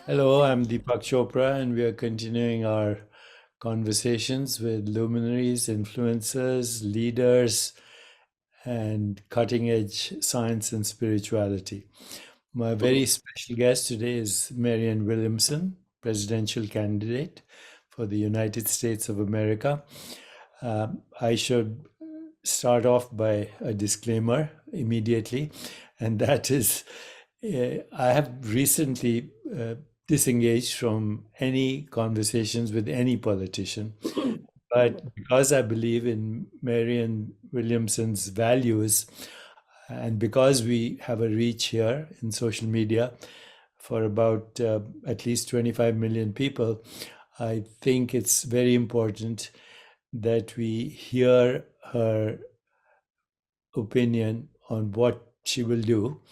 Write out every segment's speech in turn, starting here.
Hello, I'm Deepak Chopra, and we are continuing our conversations with luminaries, influencers, leaders, and cutting edge science and spirituality. My very special guest today is Marianne Williamson, presidential candidate for the United States of America. I should start off by a disclaimer immediately, and that is I have recently disengaged from any conversations with any politician. But because I believe in Marianne Williamson's values, and because we have a reach here in social media for about at least 25 million people, I think it's very important that we hear her opinion on what she will do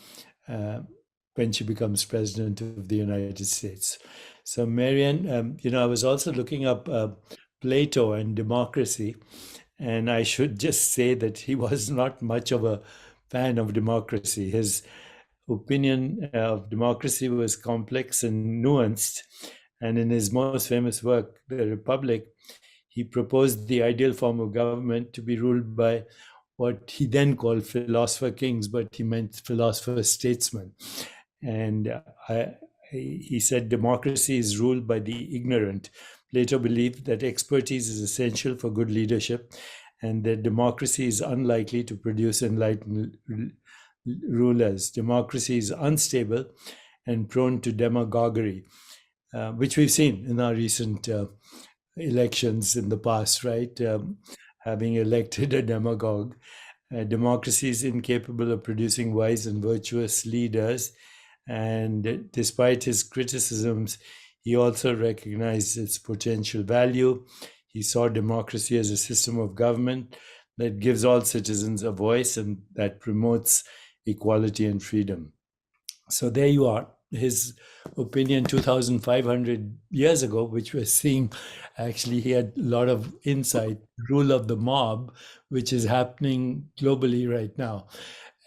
when she becomes president of the United States. So, Marianne, I was also looking up Plato and Democracy, and I should just say that he was not much of a fan of democracy. His opinion of democracy was complex and nuanced, and in his most famous work, The Republic, he proposed the ideal form of government to be ruled by what he then called philosopher kings, but he meant philosopher statesmen. And he said democracy is ruled by the ignorant. Plato believed that expertise is essential for good leadership and that democracy is unlikely to produce enlightened rulers. Democracy is unstable and prone to demagoguery, which we've seen in our recent elections in the past, right? Having elected a demagogue. Democracy is incapable of producing wise and virtuous leaders. And despite his criticisms, he also recognized its potential value. He saw democracy as a system of government that gives all citizens a voice and that promotes equality and freedom. So there you are, his opinion 2,500 years ago, which we're seeing. Actually, he had a lot of insight, rule of the mob, which is happening globally right now.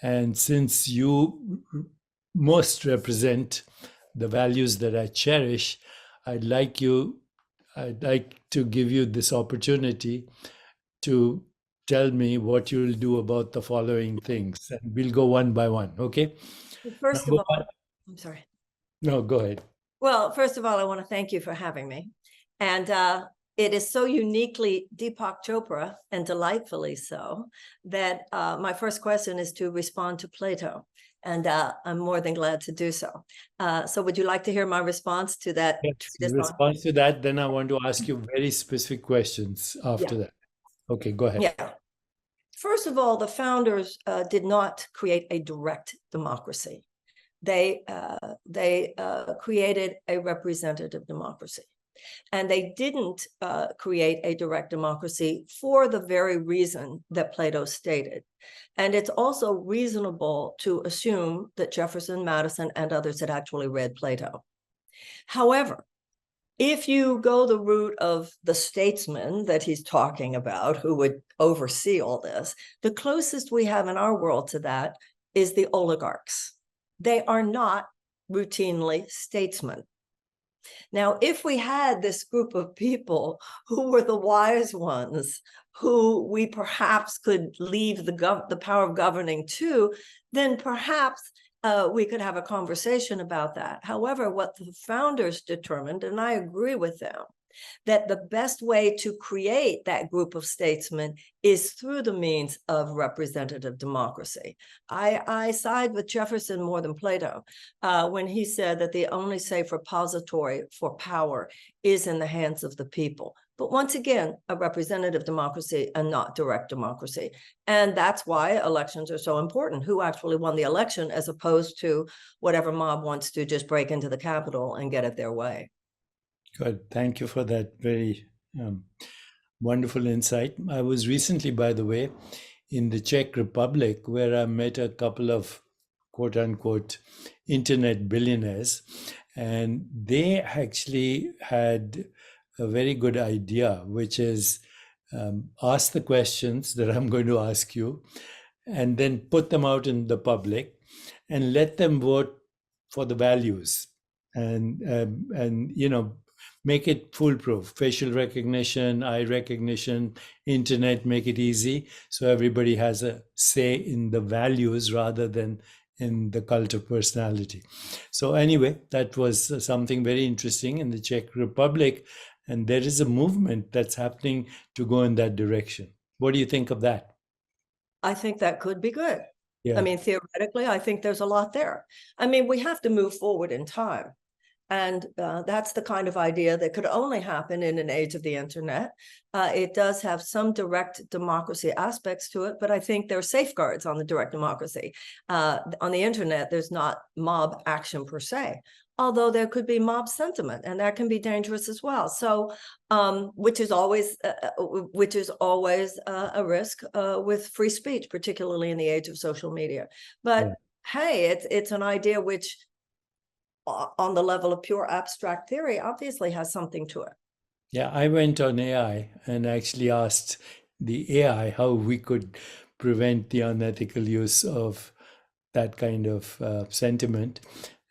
And since you most represent the values that I cherish, I'd like to give you this opportunity to tell me what you'll do about the following things. And we'll go one by one, okay? First of all, I'm sorry. No, go ahead. Well, first of all, I want to thank you for having me. And it is so uniquely Deepak Chopra, and delightfully so, that my first question is to respond to Plato. And I'm more than glad to do so. So would you like to hear my response to that? Yes, in response to that, then I want to ask you very specific questions after that. Okay, go ahead. Yeah. First of all, the founders did not create a direct democracy. They created a representative democracy. And they didn't create a direct democracy for the very reason that Plato stated. And it's also reasonable to assume that Jefferson, Madison, and others had actually read Plato. However, if you go the route of the statesman that he's talking about, who would oversee all this, the closest we have in our world to that is the oligarchs. They are not routinely statesmen. Now, if we had this group of people who were the wise ones, who we perhaps could leave the power of governing to, then perhaps we could have a conversation about that. However, what the founders determined, and I agree with them, that the best way to create that group of statesmen is through the means of representative democracy. I side with Jefferson more than Plato when he said that the only safe repository for power is in the hands of the people. But once again, a representative democracy and not direct democracy. And that's why elections are so important. Who actually won the election, as opposed to whatever mob wants to just break into the Capitol and get it their way. Good. Thank you for that very wonderful insight. I was recently, by the way, in the Czech Republic, where I met a couple of quote unquote internet billionaires, and they actually had a very good idea, which is ask the questions that I'm going to ask you, and then put them out in the public and let them vote for the values, and make it foolproof. Facial recognition, eye recognition, internet, make it easy so everybody has a say in the values rather than in the cult of personality. So anyway, that was something very interesting in the Czech Republic, and there is a movement that's happening to go in that direction. What do you think of that? I think that could be good. Yeah. I mean, theoretically, I think there's a lot there. I mean, we have to move forward in time. And that's the kind of idea that could only happen in an age of the internet. It does have some direct democracy aspects to it, but I think there are safeguards on the direct democracy. On the internet, there's not mob action per se, although there could be mob sentiment, and that can be dangerous as well. So, which is always a risk with free speech, particularly in the age of social media. But Yeah. hey, it's an idea which, on the level of pure abstract theory, obviously has something to it. Yeah, I went on AI and actually asked the AI how we could prevent the unethical use of that kind of sentiment.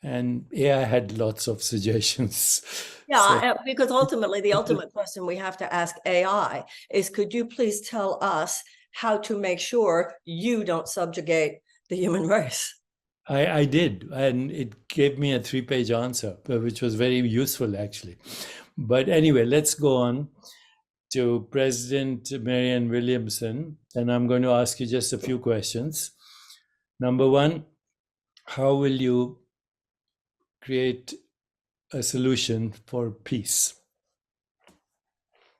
And AI had lots of suggestions. So, Yeah, because ultimately, the ultimate question we have to ask AI is, could you please tell us how to make sure you don't subjugate the human race? I did, and it gave me a 3-page answer, which was very useful actually. But anyway, let's go on to President Marianne Williamson, and I'm going to ask you just a few questions. Number one, how will you create a solution for peace?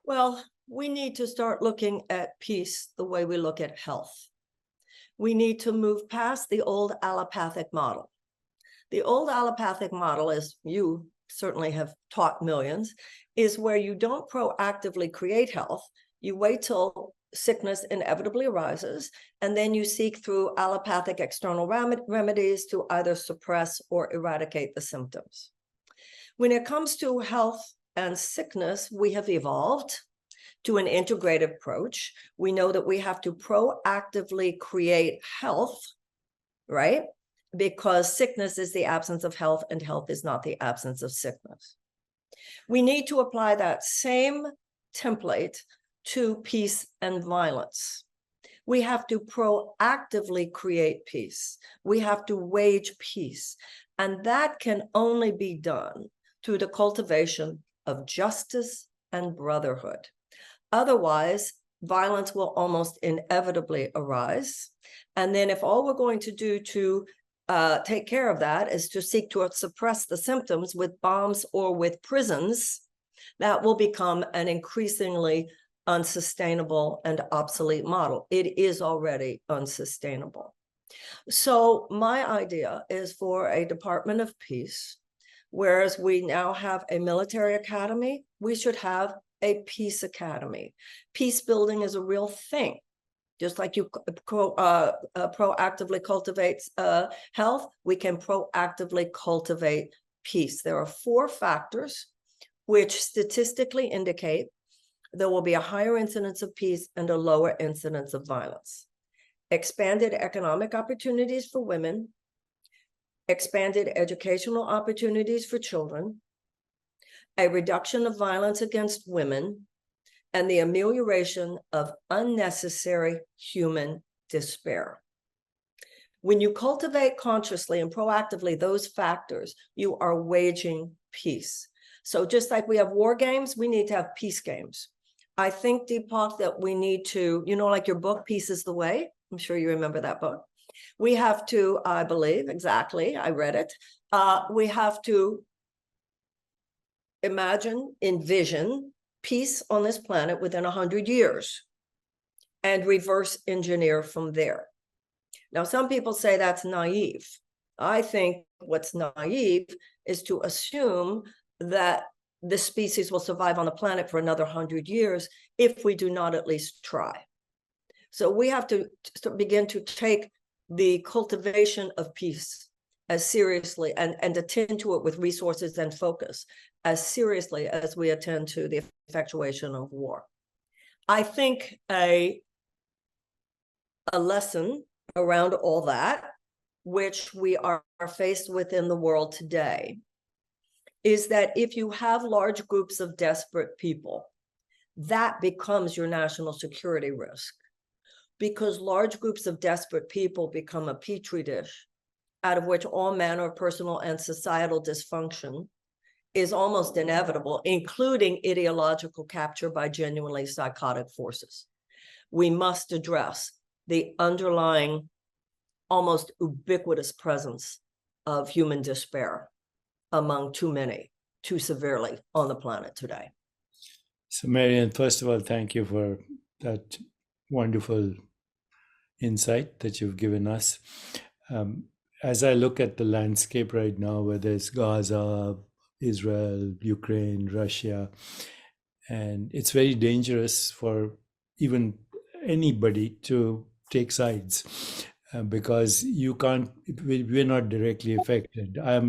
Well, we need to start looking at peace the way we look at health. We need to move past the old allopathic model. The old allopathic model, as you certainly have taught millions, is where you don't proactively create health. You wait till sickness inevitably arises, and then you seek through allopathic external remedies to either suppress or eradicate the symptoms. When it comes to health and sickness, we have evolved to an integrative approach. We know that we have to proactively create health, right? Because sickness is the absence of health, and health is not the absence of sickness. We need to apply that same template to peace and violence. We have to proactively create peace. We have to wage peace. And that can only be done through the cultivation of justice and brotherhood. Otherwise, violence will almost inevitably arise. And then if all we're going to do to take care of that is to seek to suppress the symptoms with bombs or with prisons, that will become an increasingly unsustainable and obsolete model. It is already unsustainable. So my idea is for a Department of Peace, whereas we now have a military academy, we should have a peace academy. Peace building is a real thing. Just like you proactively cultivate health, we can proactively cultivate peace. There are 4 factors which statistically indicate there will be a higher incidence of peace and a lower incidence of violence. Expanded economic opportunities for women, expanded educational opportunities for children, a reduction of violence against women, and the amelioration of unnecessary human despair. When you cultivate consciously and proactively those factors, you are waging peace. So just like we have war games, we need to have peace games. I think, Deepak, that we need to, like your book, Peace is the Way. I'm sure you remember that book. We have to, I believe, exactly, I read it. We have to envision peace on this planet within 100 years and reverse engineer from there. Now, some people say that's naive. I think what's naive is to assume that the species will survive on the planet for another 100 years if we do not at least try. So we have to begin to take the cultivation of peace as seriously and attend to it with resources and focus as seriously as we attend to the effectuation of war. I think a lesson around all that, which we are faced with in the world today, is that if you have large groups of desperate people, that becomes your national security risk, because large groups of desperate people become a petri dish out of which all manner of personal and societal dysfunction is almost inevitable, including ideological capture by genuinely psychotic forces. We must address the underlying, almost ubiquitous presence of human despair among too many, too severely on the planet today. So, Marianne, first of all, thank you for that wonderful insight that you've given us. As I look at the landscape right now, whether it's Gaza, Israel, Ukraine, Russia, and it's very dangerous for even anybody to take sides because you can't, we're not directly affected. I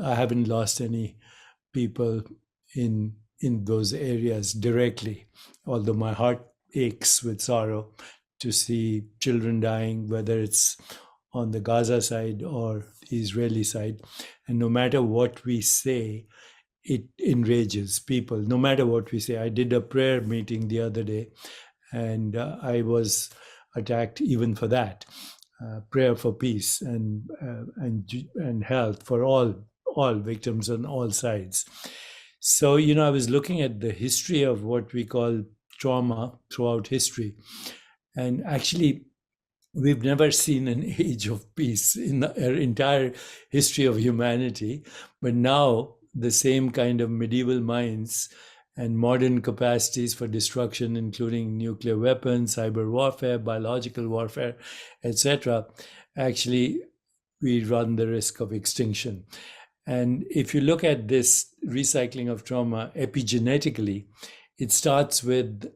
haven't lost any people in those areas directly, although my heart aches with sorrow to see children dying, whether it's on the Gaza side or the Israeli side. And no matter what we say, it enrages people, no matter what we say. I did a prayer meeting the other day, and I was attacked even for that. Prayer for peace and health for all victims on all sides. So, I was looking at the history of what we call trauma throughout history. And actually, we've never seen an age of peace in the entire history of humanity. But now the same kind of medieval minds and modern capacities for destruction, including nuclear weapons, cyber warfare, biological warfare, etc., actually we run the risk of extinction. And if you look at this recycling of trauma epigenetically, it starts with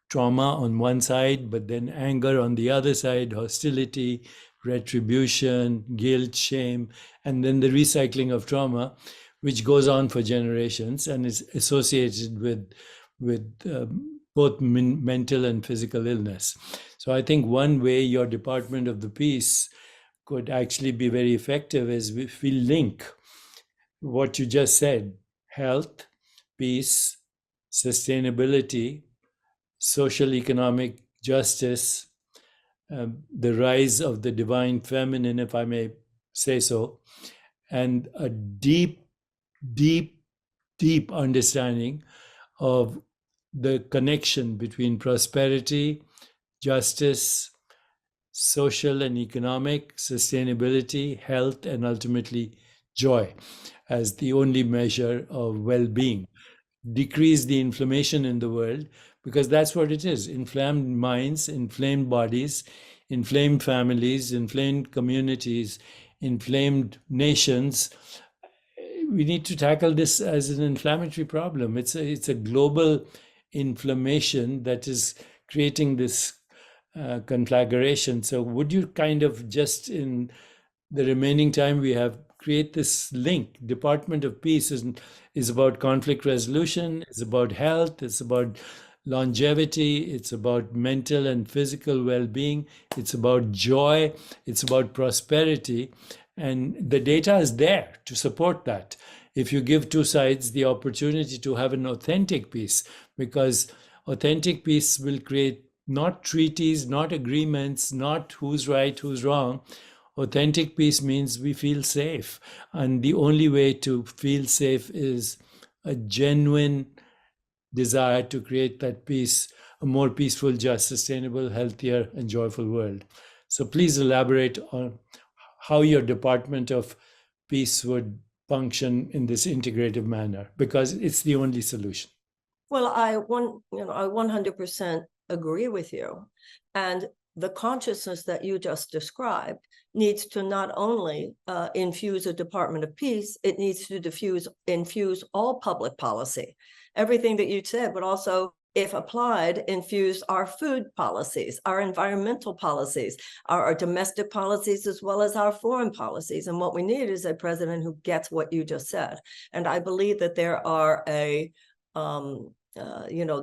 trauma on one side, but then anger on the other side, hostility, retribution, guilt, shame, and then the recycling of trauma, which goes on for generations and is associated with both mental and physical illness. So I think one way your Department of the Peace could actually be very effective is if we link what you just said: health, peace, sustainability, social economic justice, the rise of the divine feminine, if I may say so, and a deep understanding of the connection between prosperity, justice, social and economic, sustainability, health, and ultimately joy as the only measure of well-being. Decrease the inflammation in the world, because that's what it is: inflamed minds, inflamed bodies, inflamed families, inflamed communities, inflamed nations. We need to tackle this as an inflammatory problem. It's a global inflammation that is creating this conflagration. So would you kind of, just in the remaining time we have, create this link? Department of Peace is about conflict resolution, it's about health, it's about longevity, it's about mental and physical well-being, it's about joy, it's about prosperity. And the data is there to support that. If you give two sides the opportunity to have an authentic peace, because authentic peace will create not treaties, not agreements, not who's right, who's wrong. Authentic peace means we feel safe. And the only way to feel safe is a genuine desire to create that peace, a more peaceful, just, sustainable, healthier, and joyful world. So please elaborate on how your Department of Peace would function in this integrative manner, because it's the only solution. Well, I 100% agree with you. And the consciousness that you just described needs to not only infuse a Department of Peace, it needs to infuse all public policy, everything that you said, but also if applied, infuse our food policies, our environmental policies, our domestic policies, as well as our foreign policies. And what we need is a president who gets what you just said. And I believe that there are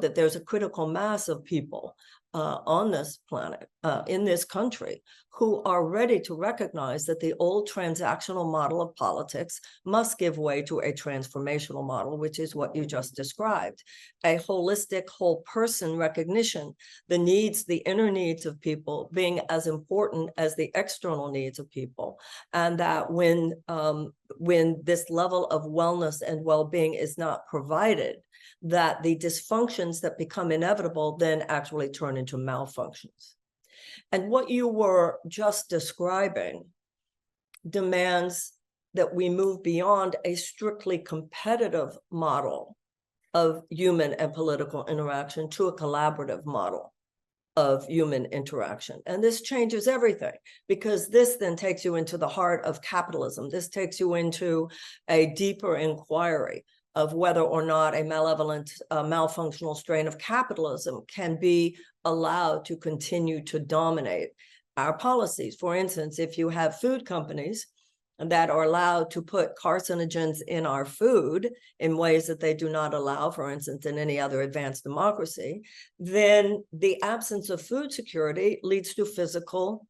that there's a critical mass of people on this planet, in this country, who are ready to recognize that the old transactional model of politics must give way to a transformational model, which is what you just described, a holistic whole person recognition, the needs, the inner needs of people being as important as the external needs of people. And that when this level of wellness and well-being is not provided, that the dysfunctions that become inevitable then actually turn into malfunctions. And what you were just describing demands that we move beyond a strictly competitive model of human and political interaction to a collaborative model of human interaction. And this changes everything, because this then takes you into the heart of capitalism. This takes you into a deeper inquiry of whether or not a malevolent, malfunctional strain of capitalism can be allowed to continue to dominate our policies. For instance, if you have food companies that are allowed to put carcinogens in our food in ways that they do not allow, for instance, in any other advanced democracy, then the absence of food security leads to physical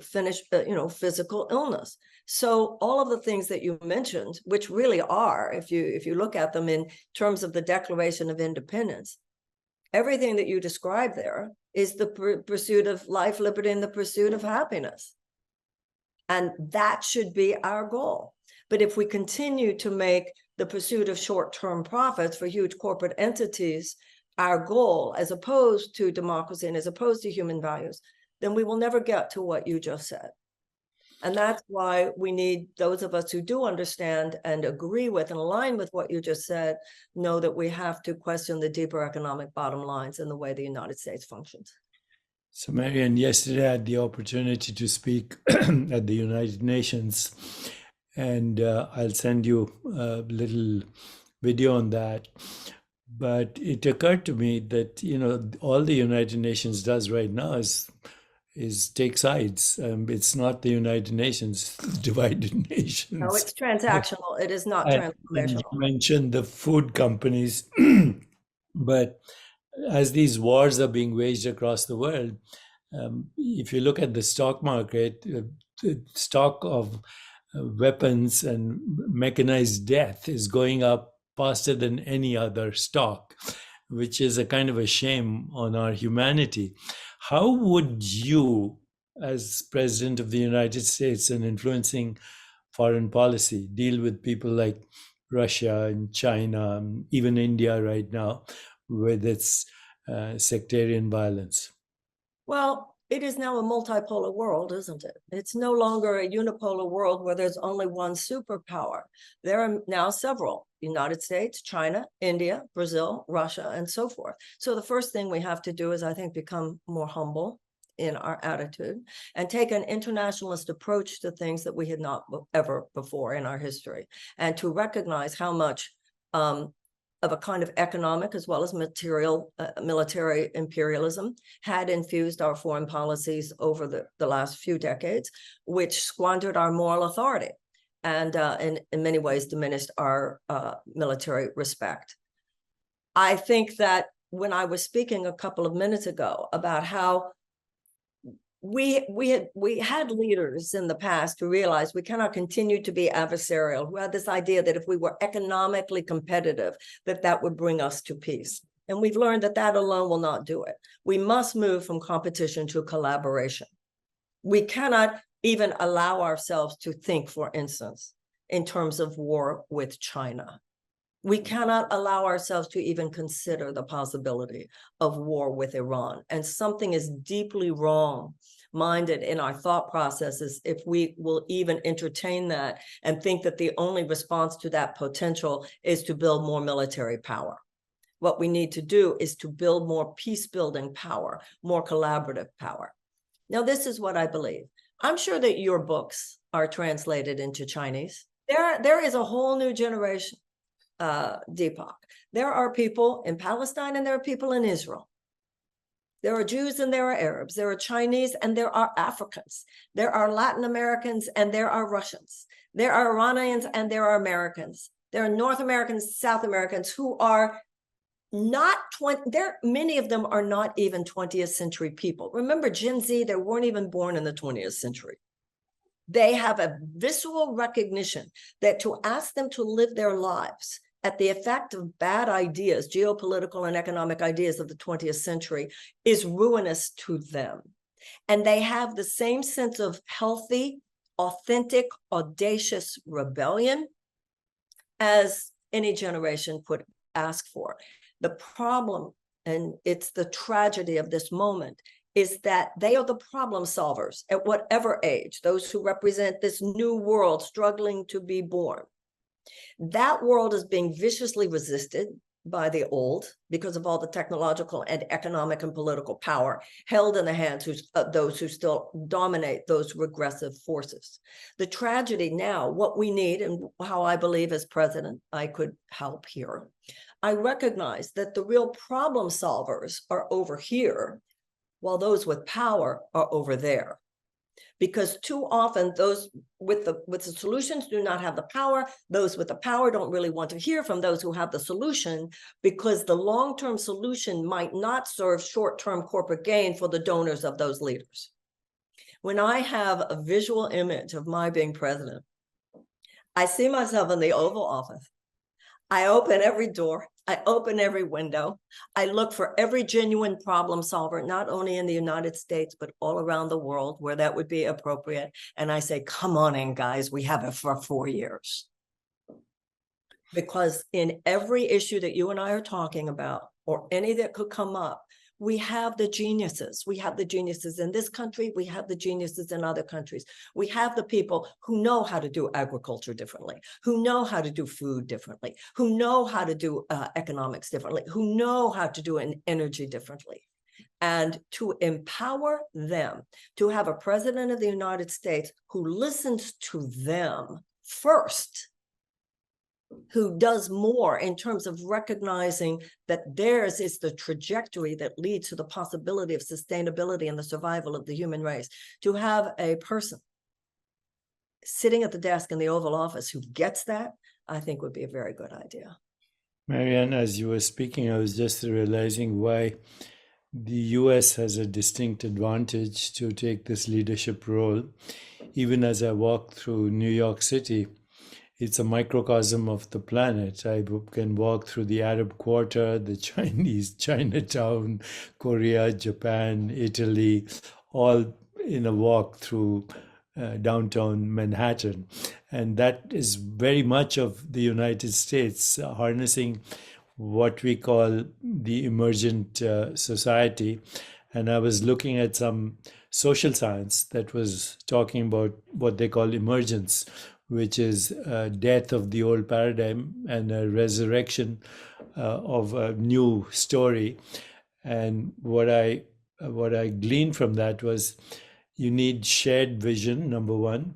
physical illness. So all of the things that you mentioned, which really are, if you look at them in terms of the Declaration of Independence, everything that you described there is the pursuit of life, liberty, and the pursuit of happiness. And that should be our goal. But if we continue to make the pursuit of short-term profits for huge corporate entities our goal, as opposed to democracy and as opposed to human values, then we will never get to what you just said. And that's why we need those of us who do understand and agree with and align with what you just said, know that we have to question the deeper economic bottom lines in the way the United States functions. So, Marianne, yesterday I had the opportunity to speak at the United Nations, and I'll send you a little video on that. But it occurred to me that, all the United Nations does right now is take sides. It's not the United Nations, it's the divided nations. No, it's transactional. It is not And transformational. you mentioned the food companies, but as these wars are being waged across the world, if you look at the stock market, the stock of weapons and mechanized death is going up faster than any other stock, which is a kind of a shame on our humanity. How would you, as President of the United States and influencing foreign policy, deal with people like Russia and China, even India right now, with its sectarian violence? Well, it is now a multipolar world, isn't it? It's no longer a unipolar world where there's only one superpower. There are now several: United States, China, India, Brazil, Russia, and so forth. So the first thing we have to do is, I think, become more humble in our attitude and take an internationalist approach to things that we had not ever before in our history, and to recognize how much of a kind of economic as well as material military imperialism had infused our foreign policies over the last few decades, which squandered our moral authority and in many ways diminished our military respect. I think that when I was speaking a couple of minutes ago about how we had leaders in the past who realized we cannot continue to be adversarial, who had this idea that if we were economically competitive, that would bring us to peace. And we've learned that alone will not do it. We must move from competition to collaboration. We cannot even allow ourselves to think, for instance, in terms of war with China. We cannot allow ourselves to even consider the possibility of war with Iran. And something is deeply wrong-minded in our thought processes if we will even entertain that and think that the only response to that potential is to build more military power. What we need to do is to build more peace-building power, more collaborative power. Now, this is what I believe. I'm sure that your books are translated into Chinese. There is a whole new generation Deepak. There are people in Palestine and there are people in Israel. There are Jews and there are Arabs. There are Chinese and there are Africans. There are Latin Americans and there are Russians. There are Iranians and there are Americans. There are North Americans, South Americans who are not 20, many of them are not even 20th century people. Remember Gen Z, they weren't even born in the 20th century. They have a visceral recognition that to ask them to live their lives at the effect of bad ideas, geopolitical and economic ideas of the 20th century, is ruinous to them. And they have the same sense of healthy, authentic, audacious rebellion as any generation could ask for. The problem, and it's the tragedy of this moment, is that they are the problem solvers at whatever age, those who represent this new world struggling to be born. That world is being viciously resisted by the old because of all the technological and economic and political power held in the hands of those who still dominate those regressive forces. The tragedy now, what we need, and how I believe as president I could help here, I recognize that the real problem solvers are over here, while those with power are over there. Because too often those with the solutions do not have the power. Those with the power don't really want to hear from those who have the solution, because the long-term solution might not serve short-term corporate gain for the donors of those leaders. When I have a visual image of my being president, I see myself in the Oval Office. I open every door, I open every window. I look for every genuine problem solver, not only in the United States, but all around the world where that would be appropriate. And I say, come on in, guys, we have it for 4 years. Because in every issue that you and I are talking about, or any that could come up, we have the geniuses. We have the geniuses in this country. We have the geniuses in other countries. We have the people who know how to do agriculture differently, who know how to do food differently, who know how to do economics differently, who know how to do energy differently. And to empower them, to have a president of the United States who listens to them first, who does more in terms of recognizing that theirs is the trajectory that leads to the possibility of sustainability and the survival of the human race. To have a person sitting at the desk in the Oval Office who gets that, I think would be a very good idea. Marianne, as you were speaking, I was just realizing why the US has a distinct advantage to take this leadership role. Even as I walk through New York City, it's a microcosm of the planet. I can walk through the Arab Quarter, the Chinese Chinatown, Korea, Japan, Italy, all in a walk through downtown Manhattan. And that is very much of the United States, harnessing what we call the Emergent Society. And I was looking at some social science that was talking about what they call emergence, which is death of the old paradigm and a resurrection of a new story. And what I gleaned from that was you need shared vision, number one,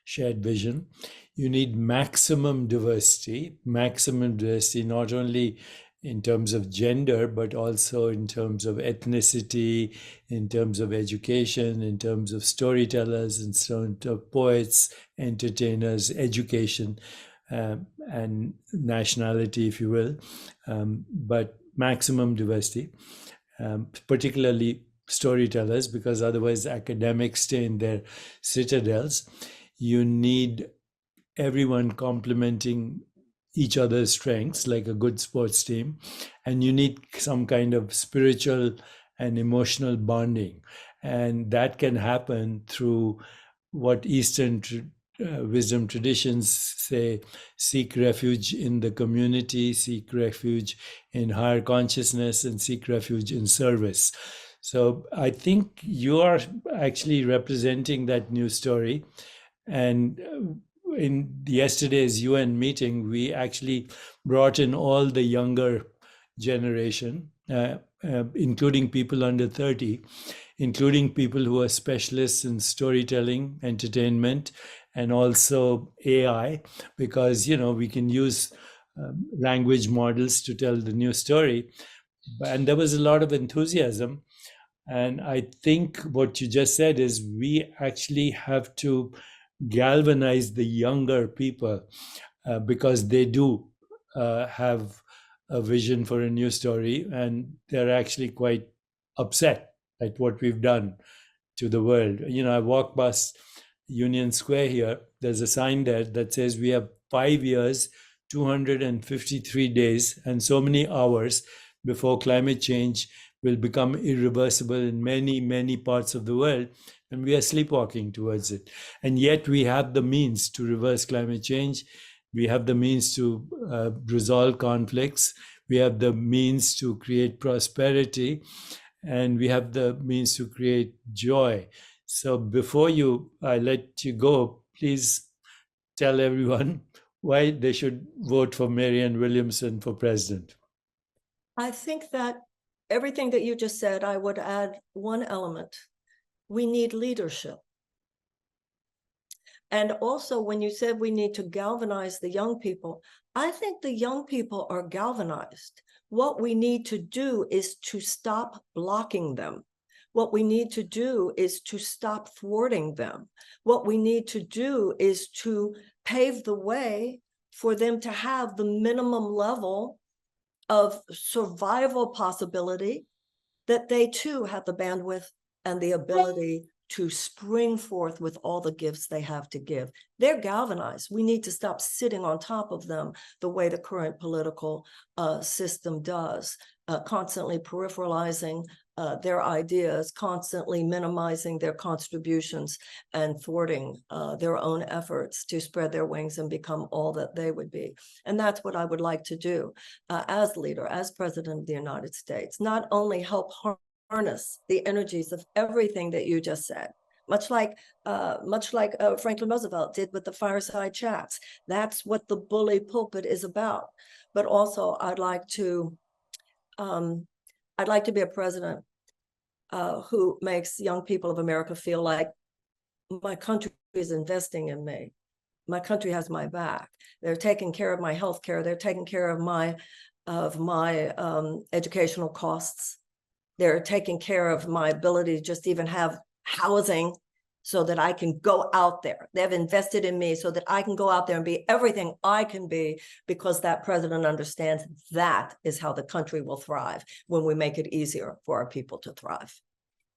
shared vision. You need maximum diversity not only in terms of gender, but also in terms of ethnicity, in terms of education, in terms of storytellers, in terms of poets, entertainers, education, and nationality, if you will, but maximum diversity, particularly storytellers, because otherwise academics stay in their citadels. You need everyone complementing each other's strengths like a good sports team, and you need some kind of spiritual and emotional bonding, and that can happen through what Eastern wisdom traditions say: seek refuge in the community, seek refuge in higher consciousness, and seek refuge in service. So I think you are actually representing that new story. And in yesterday's UN meeting, we actually brought in all the younger generation, including people under 30, including people who are specialists in storytelling, entertainment, and also AI, because, we can use language models to tell the new story. And there was a lot of enthusiasm. And I think what you just said is we actually have to galvanize the younger people because they do have a vision for a new story, and they're actually quite upset at what we've done to the world. I walk past Union Square here. There's a sign there that says we have 5 years, 253 days, and so many hours before climate change will become irreversible in many, many parts of the world. And we are sleepwalking towards it. And yet we have the means to reverse climate change. We have the means to resolve conflicts. We have the means to create prosperity. And we have the means to create joy. So before I let you go, please tell everyone why they should vote for Marianne Williamson for president. I think that everything that you just said, I would add one element. We need leadership. And also, when you said we need to galvanize the young people, I think the young people are galvanized. What we need to do is to stop blocking them. What we need to do is to stop thwarting them. What we need to do is to pave the way for them to have the minimum level of survival possibility, that they too have the bandwidth and the ability to spring forth with all the gifts they have to give. They're galvanized. We need to stop sitting on top of them the way the current political system does, constantly peripheralizing their ideas, constantly minimizing their contributions, and thwarting their own efforts to spread their wings and become all that they would be. And that's what I would like to do as leader, as president of the United States. Not only help harness the energies of everything that you just said, much like Franklin Roosevelt did with the fireside chats. That's what the bully pulpit is about. But also, I'd like to be a president who makes young people of America feel like my country is investing in me. My country has my back. They're taking care of my health care. They're taking care of my educational costs. They're taking care of my ability to just even have housing so that I can go out there. They've invested in me so that I can go out there and be everything I can be, because that president understands that is how the country will thrive, when we make it easier for our people to thrive.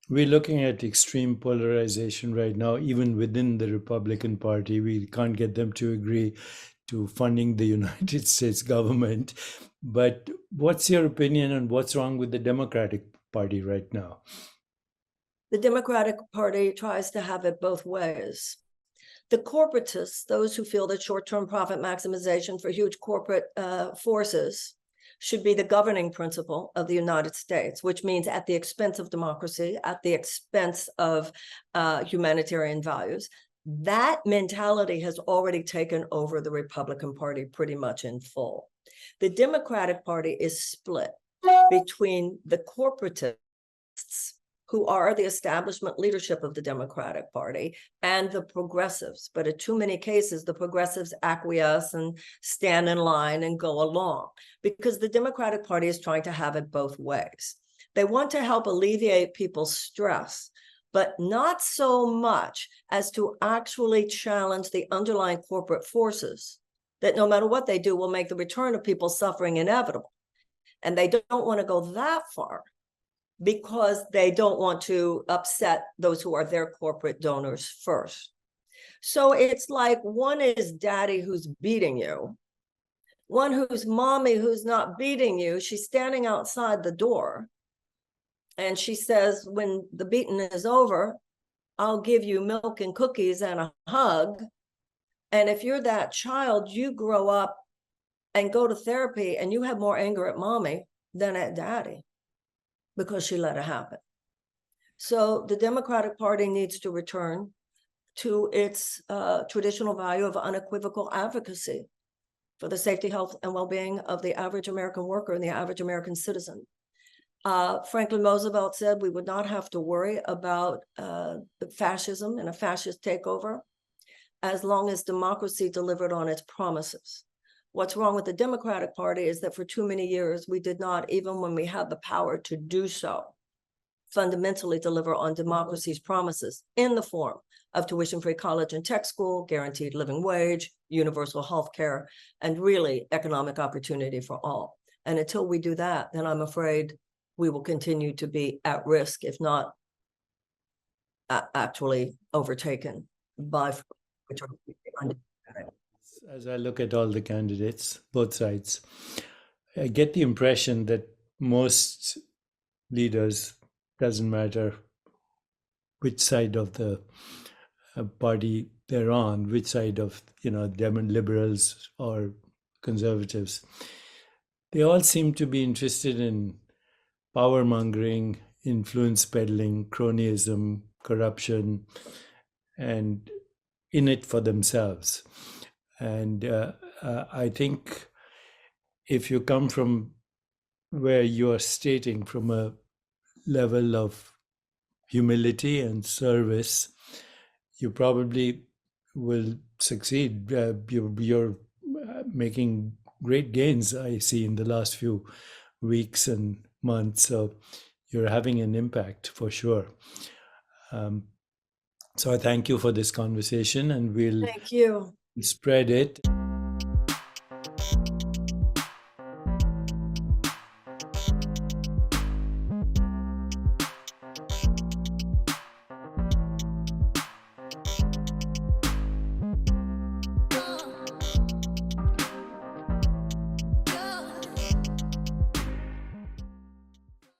We're looking at extreme polarization right now, even within the Republican Party. We can't get them to agree to funding the United States government. But what's your opinion on what's wrong with the Democratic Party right now? The Democratic Party tries to have it both ways. The corporatists, those who feel that short-term profit maximization for huge corporate forces should be the governing principle of the United States, which means at the expense of democracy, at the expense of humanitarian values. That mentality has already taken over the Republican Party pretty much in full. The Democratic Party is split between the corporatists, who are the establishment leadership of the Democratic Party, and the progressives. But in too many cases, the progressives acquiesce and stand in line and go along, because the Democratic Party is trying to have it both ways. They want to help alleviate people's stress, but not so much as to actually challenge the underlying corporate forces that no matter what they do will make the return of people's suffering inevitable. And they don't want to go that far, because they don't want to upset those who are their corporate donors first. So it's like one is daddy who's beating you, one who's mommy who's not beating you. She's standing outside the door, and she says, when the beating is over, I'll give you milk and cookies and a hug. And if you're that child, you grow up and go to therapy and you have more anger at mommy than at daddy, because she let it happen. So the Democratic Party needs to return to its traditional value of unequivocal advocacy for the safety, health, and well-being of the average American worker and the average American citizen. Franklin Roosevelt said we would not have to worry about fascism and a fascist takeover as long as democracy delivered on its promises. What's wrong with the Democratic Party is that for too many years, we did not, even when we had the power to do so, fundamentally deliver on democracy's promises in the form of tuition-free college and tech school, guaranteed living wage, universal health care, and really economic opportunity for all. And until we do that, then I'm afraid we will continue to be at risk, if not actually overtaken by which are As I look at all the candidates, both sides, I get the impression that most leaders, doesn't matter which side of the party they're on, which side of, liberals or conservatives, they all seem to be interested in power mongering, influence peddling, cronyism, corruption, and in it for themselves. And I think if you come from where you are stating from a level of humility and service, you probably will succeed. You're making great gains, I see, in the last few weeks and months. So you're having an impact for sure. So I thank you for this conversation, and we'll Thank you. spread it.